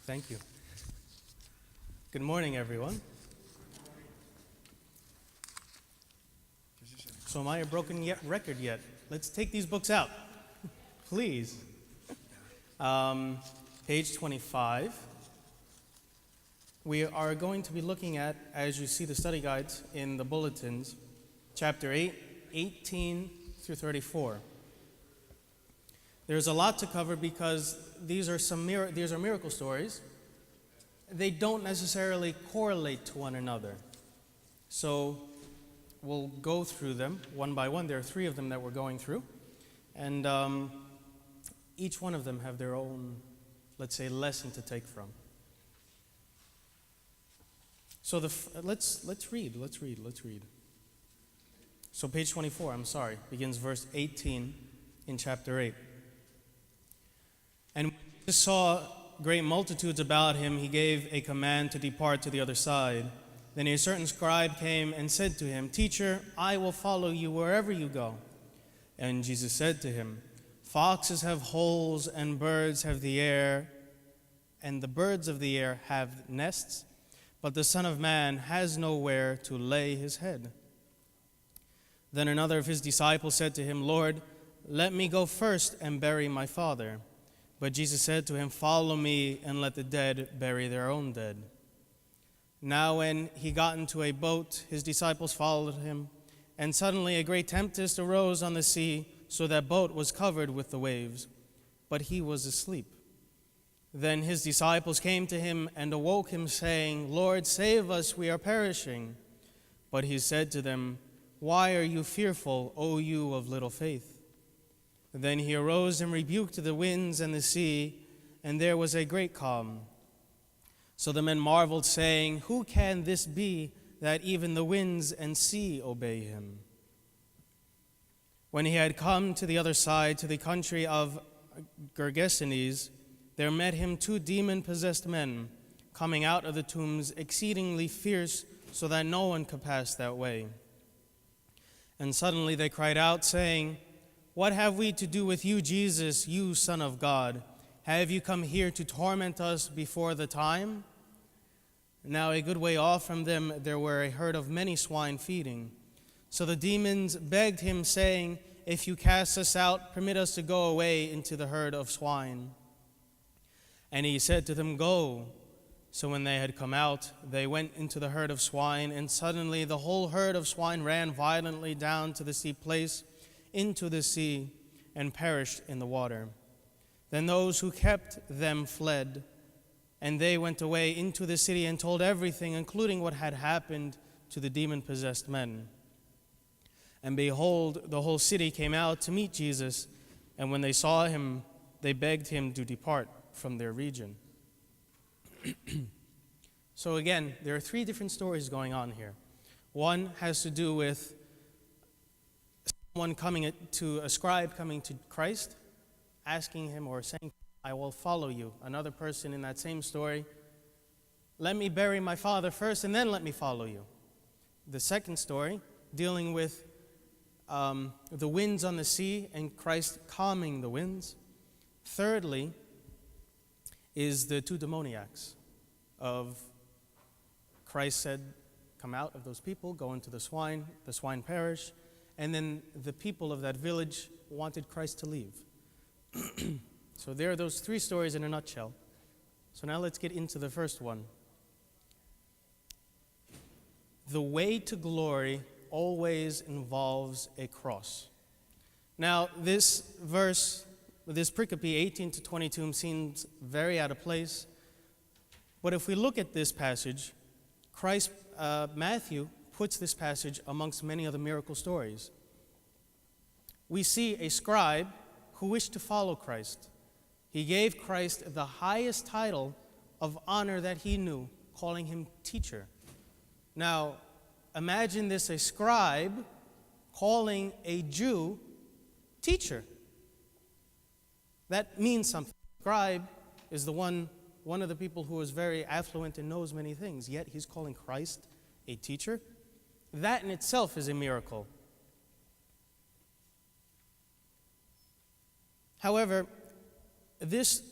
Thank you. Good morning, everyone. So am I a broken record yet? Let's take these books out, please. Page 25. We are going to be looking at, as you see the study guides in the bulletins, chapter 8, 18 through 34. There's a lot to cover because these are miracle stories. They don't necessarily correlate to one another. So we'll go through them one by one. There are 3 of them that we're going through. And each one of them have their own, let's say, lesson to take from. So let's read. So page 24, begins verse 18 in chapter 8. And when Jesus saw great multitudes about him, he gave a command to depart to the other side. Then a certain scribe came and said to him, "Teacher, I will follow you wherever you go." And Jesus said to him, "Foxes have holes and birds have the air, and the birds of the air have nests, but the Son of Man has nowhere to lay his head." Then another of his disciples said to him, "Lord, let me go first and bury my father." But Jesus said to him, "Follow me and let the dead bury their own dead." Now when he got into a boat, his disciples followed him, and suddenly a great tempest arose on the sea, so that boat was covered with the waves, but he was asleep. Then his disciples came to him and awoke him, saying, "Lord, save us, we are perishing." But he said to them, "Why are you fearful, O you of little faith?" Then he arose and rebuked the winds and the sea, and there was a great calm. So the men marveled, saying, "Who can this be, that even the winds and sea obey him?" When he had come to the other side, to the country of Gergesene, there met him 2 demon-possessed men, coming out of the tombs, exceedingly fierce, so that no one could pass that way. And suddenly they cried out, saying, "What have we to do with you, Jesus, you Son of God? Have you come here to torment us before the time?" Now a good way off from them there were a herd of many swine feeding. So the demons begged him, saying, "If you cast us out, permit us to go away into the herd of swine." And he said to them, "Go." So when they had come out, they went into the herd of swine, and suddenly the whole herd of swine ran violently down to the steep place, into the sea, and perished in the water. Then those who kept them fled, and they went away into the city and told everything, including what had happened to the demon-possessed men. And behold, the whole city came out to meet Jesus, and when they saw him, they begged him to depart from their region. So again, there are 3 different stories going on here. One has to do with a scribe coming to Christ, asking him or saying, "I will follow you." Another person in that same story, "Let me bury my father first and then let me follow you." The second story, dealing with the winds on the sea and Christ calming the winds. Thirdly, is the 2 demoniacs of Christ said, "Come out of those people, go into the swine perish." And then the people of that village wanted Christ to leave. So there are those 3 stories in a nutshell. So now let's get into the first one. The way to glory always involves a cross. Now this verse, this pericope 18 to 22 seems very out of place. But if we look at this passage, Matthew puts this passage amongst many other miracle stories. We see a scribe who wished to follow Christ. He gave Christ the highest title of honor that he knew, calling him teacher. Now, imagine this, a scribe calling a Jew teacher. That means something. Scribe is one of the people who is very affluent and knows many things, yet he's calling Christ a teacher. That in itself is a miracle. However, this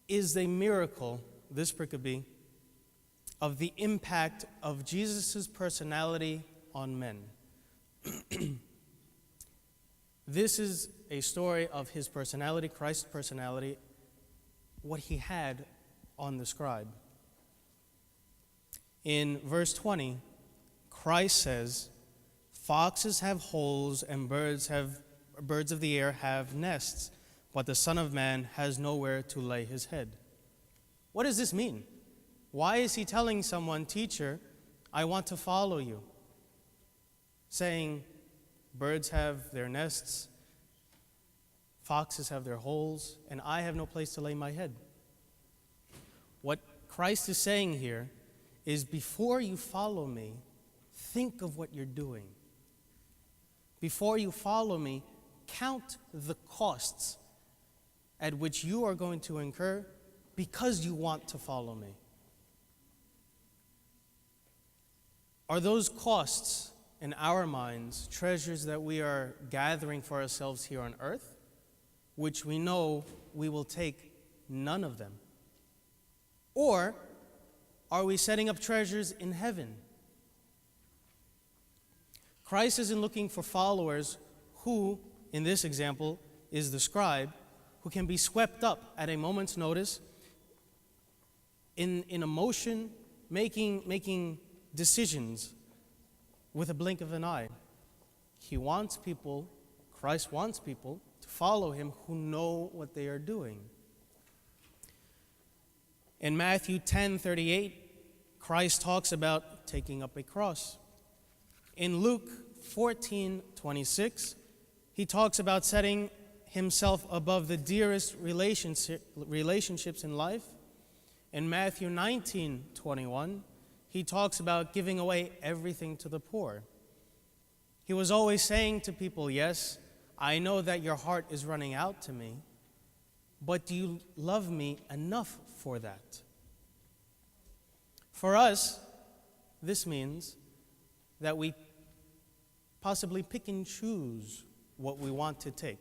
is a miracle, this pericope, of the impact of Jesus' personality on men. This is a story of his personality, Christ's personality, what he had on the scribe. In verse 20, Christ says, "Foxes have holes and birds of the air have nests, but the Son of Man has nowhere to lay his head." What does this mean? Why is he telling someone, "Teacher, I want to follow you," saying birds have their nests, foxes have their holes, and I have no place to lay my head? What Christ is saying here is, before you follow me, think of what you're doing. Before you follow me, count the costs at which you are going to incur because you want to follow me. Are those costs in our minds treasures that we are gathering for ourselves here on earth, which we know we will take none of them? Or are we setting up treasures in heaven? Christ isn't looking for followers who, in this example, is the scribe, who can be swept up at a moment's notice in emotion, making decisions with a blink of an eye. He wants people, Christ wants people to follow him who know what they are doing. In Matthew 10:38, Christ talks about taking up a cross. In Luke 14:26, he talks about setting himself above the dearest relationships in life. In Matthew 19:21, he talks about giving away everything to the poor. He was always saying to people, "Yes, I know that your heart is running out to me, but do you love me enough for that?" For us, this means that we possibly pick and choose what we want to take.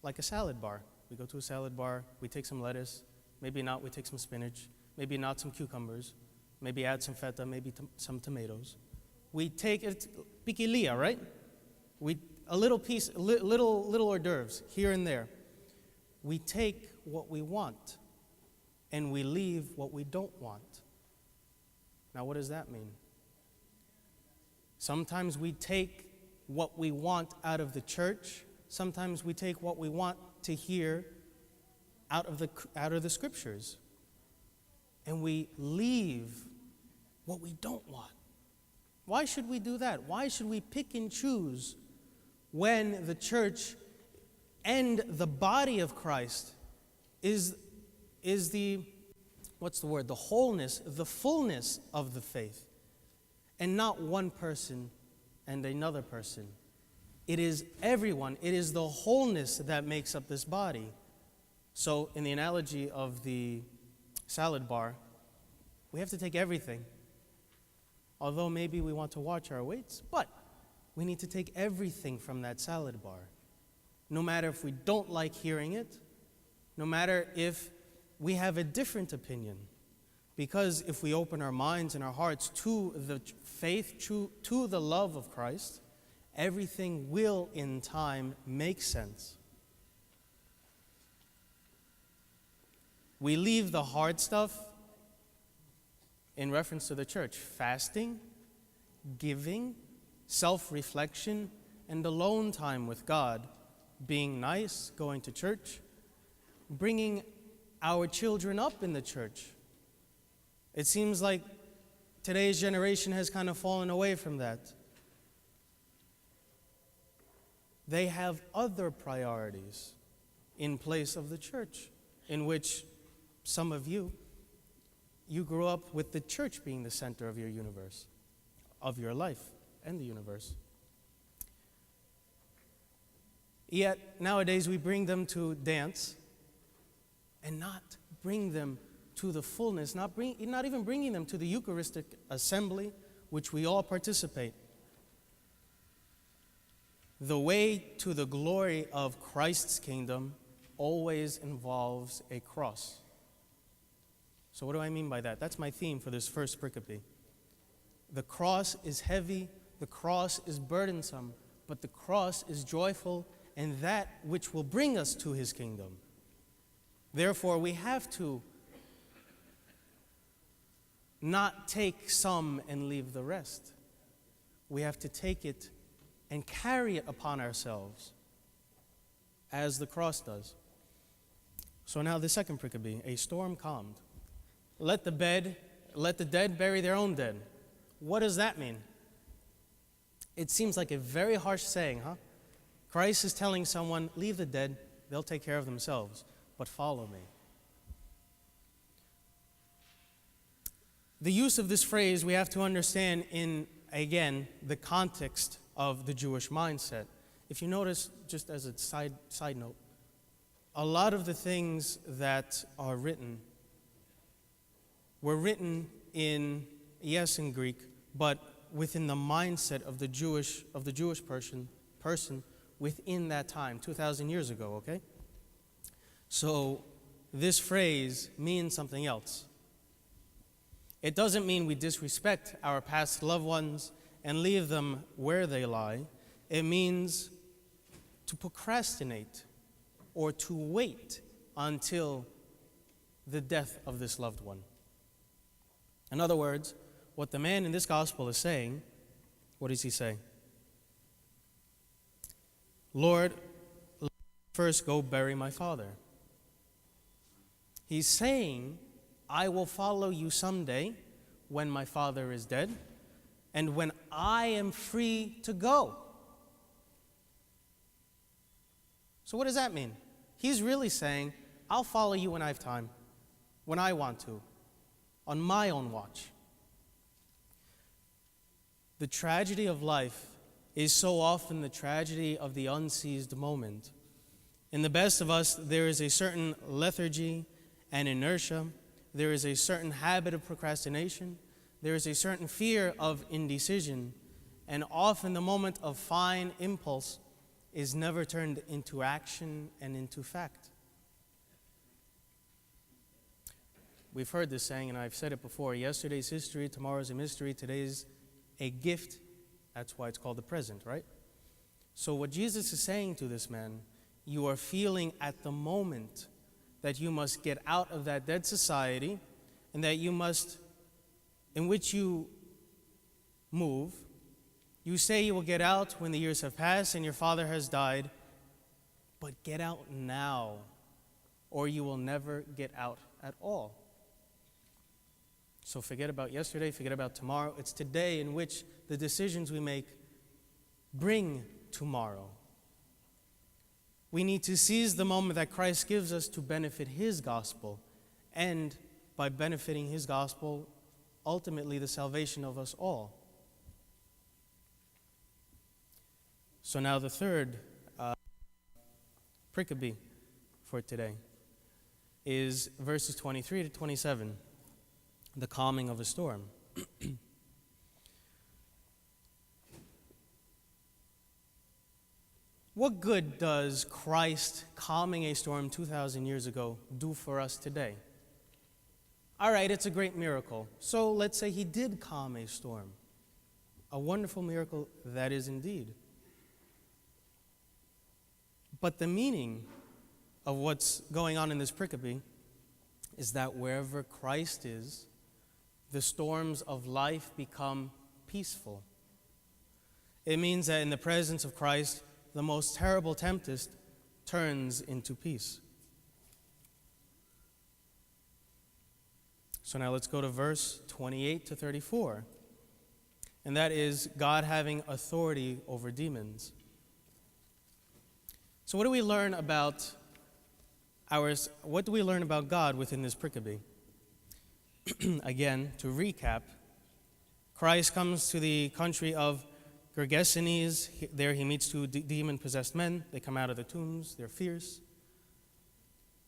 Like a salad bar. We go to a salad bar, we take some lettuce, maybe not, we take some spinach, maybe not some cucumbers, maybe add some feta, maybe some tomatoes. We take it, piquilia, right? A little piece, little hors d'oeuvres here and there. We take what we want and we leave what we don't want. Now, what does that mean? Sometimes we take what we want out of the church. Sometimes we take what we want to hear out of the scriptures. And we leave what we don't want. Why should we do that? Why should we pick and choose when the church and the body of Christ is the, the wholeness, the fullness of the faith, and not one person and another person? It is everyone. It is the wholeness that makes up this body. So in the analogy of the salad bar, we have to take everything. Although maybe we want to watch our weights, but we need to take everything from that salad bar. No matter if we don't like hearing it, no matter if we have a different opinion. Because if we open our minds and our hearts to the faith, to the love of Christ, everything will in time make sense. We leave the hard stuff in reference to the church: fasting, giving, self-reflection, and alone time with God, being nice, going to church, bringing our children up in the church. It seems like today's generation has kind of fallen away from that. They have other priorities in place of the church, in which some of you grew up with the church being the center of your universe, of your life and the universe. Yet nowadays we bring them to dance and not bring them to the fullness, not even bringing them to the Eucharistic assembly, which we all participate. The way to the glory of Christ's kingdom always involves a cross. So what do I mean by that? That's my theme for this first pericope. The cross is heavy, the cross is burdensome, but the cross is joyful and that which will bring us to his kingdom. Therefore, we have to not take some and leave the rest. We have to take it and carry it upon ourselves, as the cross does. So now the second pericope, a storm calmed. Let the dead bury their own dead. What does that mean? It seems like a very harsh saying, huh? Christ is telling someone, leave the dead, they'll take care of themselves, but follow me. The use of this phrase we have to understand in, again, the context of the Jewish mindset. If you notice, just as a side note, a lot of the things that are written were written in Greek, but within the mindset of the Jewish person within that time, 2,000 years ago, okay? So this phrase means something else. It doesn't mean we disrespect our past loved ones and leave them where they lie. It means to procrastinate or to wait until the death of this loved one. In other words, what the man in this gospel is saying, what does he say? Lord, let me first go bury my father. He's saying, I will follow you someday when my father is dead and when I am free to go. So what does that mean? He's really saying, I'll follow you when I have time, when I want to, on my own watch. The tragedy of life is so often the tragedy of the unseized moment. In the best of us, there is a certain lethargy and inertia. There is a certain habit of procrastination. There is a certain fear of indecision. And often the moment of fine impulse is never turned into action and into fact. We've heard this saying, and I've said it before, yesterday's history, tomorrow's a mystery, today's a gift. That's why it's called the present, right? So what Jesus is saying to this man, you are feeling at the moment that you must get out of that dead society and that you must, in which you move, you say you will get out when the years have passed and your father has died, but get out now or you will never get out at all. So forget about yesterday, forget about tomorrow. It's today in which the decisions we make bring tomorrow. We need to seize the moment that Christ gives us to benefit his gospel, and by benefiting his gospel, ultimately the salvation of us all. So now the third pericope for today is verses 23 to 27, the calming of a storm. What good does Christ calming a storm 2,000 years ago do for us today? All right, it's a great miracle. So let's say he did calm a storm. A wonderful miracle that is indeed. But the meaning of what's going on in this pericope is that wherever Christ is, the storms of life become peaceful. It means that in the presence of Christ, the most terrible tempest turns into peace. So now let's go to verse 28 to 34. And that is God having authority over demons. So what do we learn about God within this pericope? Again, to recap, Christ comes to the country of Gergesene. There he meets two demon-possessed men. They come out of the tombs. They're fierce.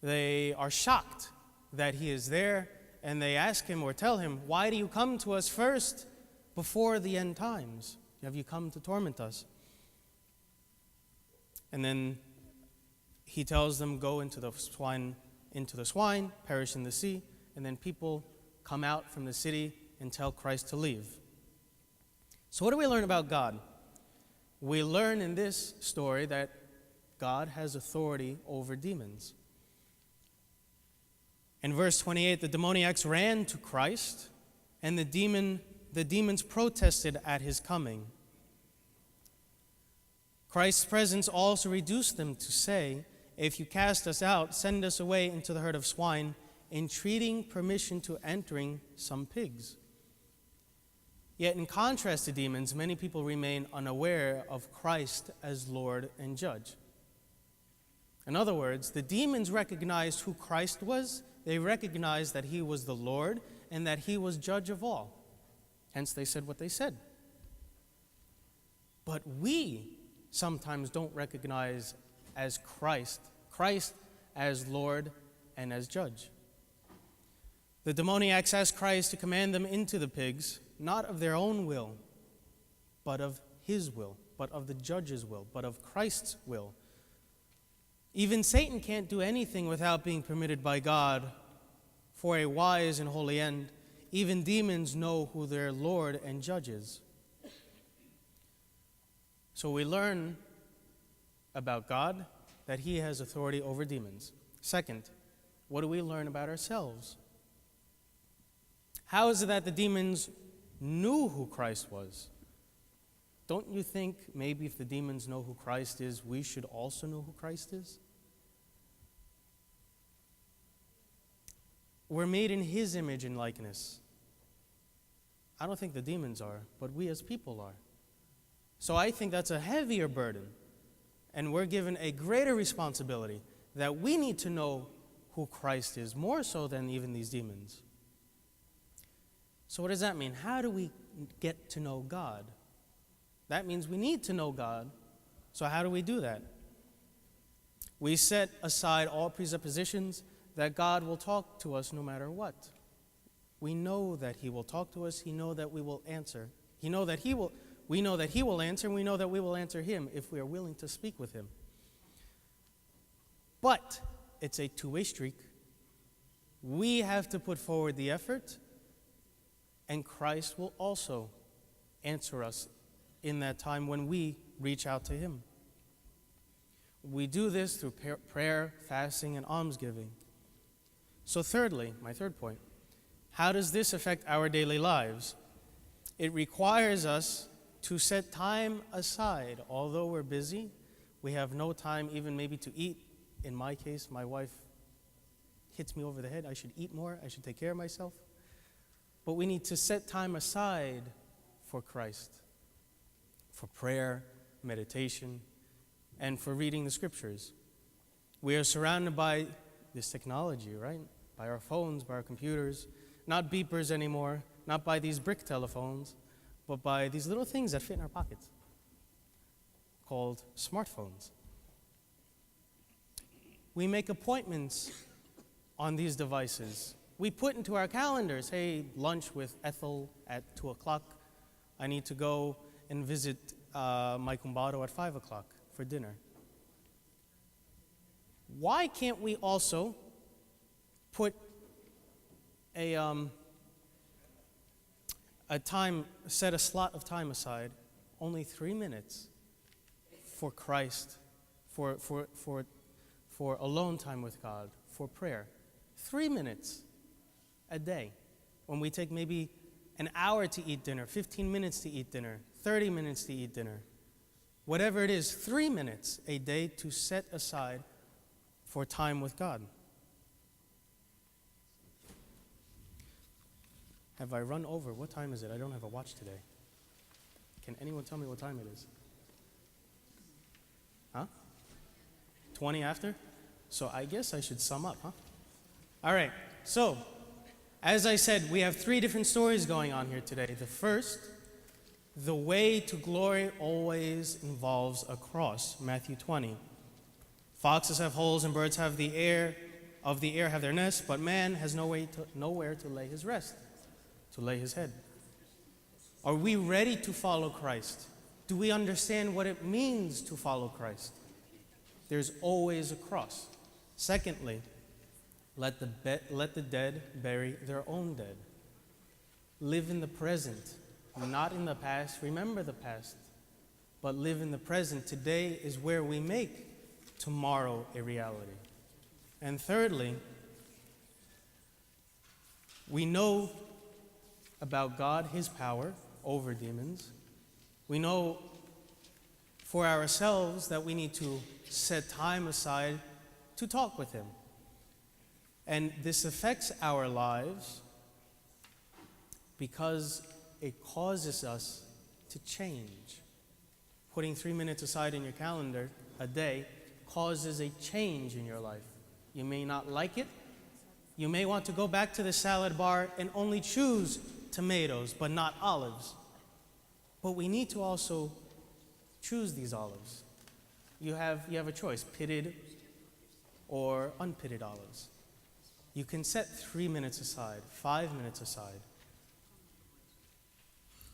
They are shocked that he is there, and they ask him or tell him, why do you come to us first before the end times? Have you come to torment us? And then he tells them, go into the swine, perish in the sea. and then people come out from the city and tell Christ to leave. So what do we learn about God? We learn in this story that God has authority over demons. In verse 28, the demoniacs ran to Christ, and the demons protested at his coming. Christ's presence also reduced them to say, "If you cast us out, send us away into the herd of swine," entreating permission to entering some pigs. Yet in contrast to demons, many people remain unaware of Christ as Lord and Judge. In other words, the demons recognized who Christ was. They recognized that he was the Lord and that he was Judge of all. Hence they said what they said. But we sometimes don't recognize as Christ as Lord and as Judge. The demoniacs asked Christ to command them into the pigs, not of their own will, but of his will, but of the Judge's will, but of Christ's will. Even Satan can't do anything without being permitted by God for a wise and holy end. Even demons know who their Lord and Judge is. So we learn about God, that he has authority over demons. Second, what do we learn about ourselves? How is it that the demons knew who Christ was? Don't you think maybe if the demons know who Christ is, we should also know who Christ is? We're made in his image and likeness. I don't think the demons are, but we as people are. So I think that's a heavier burden. And we're given a greater responsibility that we need to know who Christ is, more so than even these demons. So what does that mean? How do we get to know God? That means we need to know God. So how do we do that? We set aside all presuppositions that God will talk to us no matter what. We know that he will talk to us. We know that we will answer. We know that he will answer, and we know that we will answer him if we are willing to speak with him. But it's a two-way streak. We have to put forward the effort, and Christ will also answer us in that time when we reach out to him. We do this through prayer, fasting, and almsgiving. So thirdly, my third point, how does this affect our daily lives? It requires us to set time aside. Although we're busy, we have no time even maybe to eat. In my case, my wife hits me over the head. I should eat more. I should take care of myself. But we need to set time aside for Christ, for prayer, meditation, and for reading the scriptures. We are surrounded by this technology, right? By our phones, by our computers, not beepers anymore, not by these brick telephones, but by these little things that fit in our pockets called smartphones. We make appointments on these devices. We put into our calendars, hey, lunch with Ethel at 2 o'clock. I need to go and visit my kumbado at 5 o'clock for dinner. Why can't we also put set a slot of time aside, only 3 minutes for Christ, for alone time with God, for prayer? 3 minutes a day. When we take maybe an hour to eat dinner, 15 minutes to eat dinner, 30 minutes to eat dinner, whatever it is, 3 minutes a day to set aside for time with God. Have I run over? What time is it? I don't have a watch today. Can anyone tell me what time it is? Huh? 20 after? So I guess I should sum up, huh? All right. So, as I said, we have 3 different stories going on here today. The first, the way to glory always involves a cross, Matthew 20. Foxes have holes and birds have the air have their nests, but man has nowhere to lay his rest, to lay his head. Are we ready to follow Christ? Do we understand what it means to follow Christ? There's always a cross. Secondly, Let the dead bury their own dead. Live in the present, not in the past. Remember the past, but live in the present. Today is where we make tomorrow a reality. And thirdly, we know about God, his power over demons. We know for ourselves that we need to set time aside to talk with him. And this affects our lives because it causes us to change. Putting 3 minutes aside in your calendar a day causes a change in your life. You may not like it. You may want to go back to the salad bar and only choose tomatoes, but not olives. But we need to also choose these olives. You have a choice, pitted or unpitted olives. You can set 3 minutes aside, 5 minutes aside.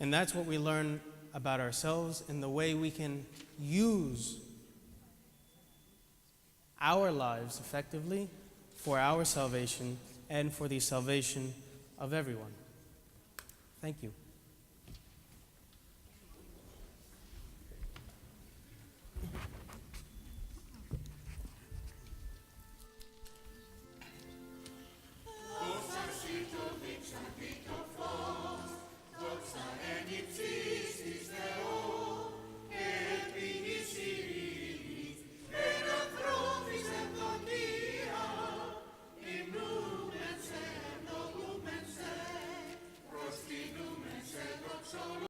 And that's what we learn about ourselves and the way we can use our lives effectively for our salvation and for the salvation of everyone. Thank you.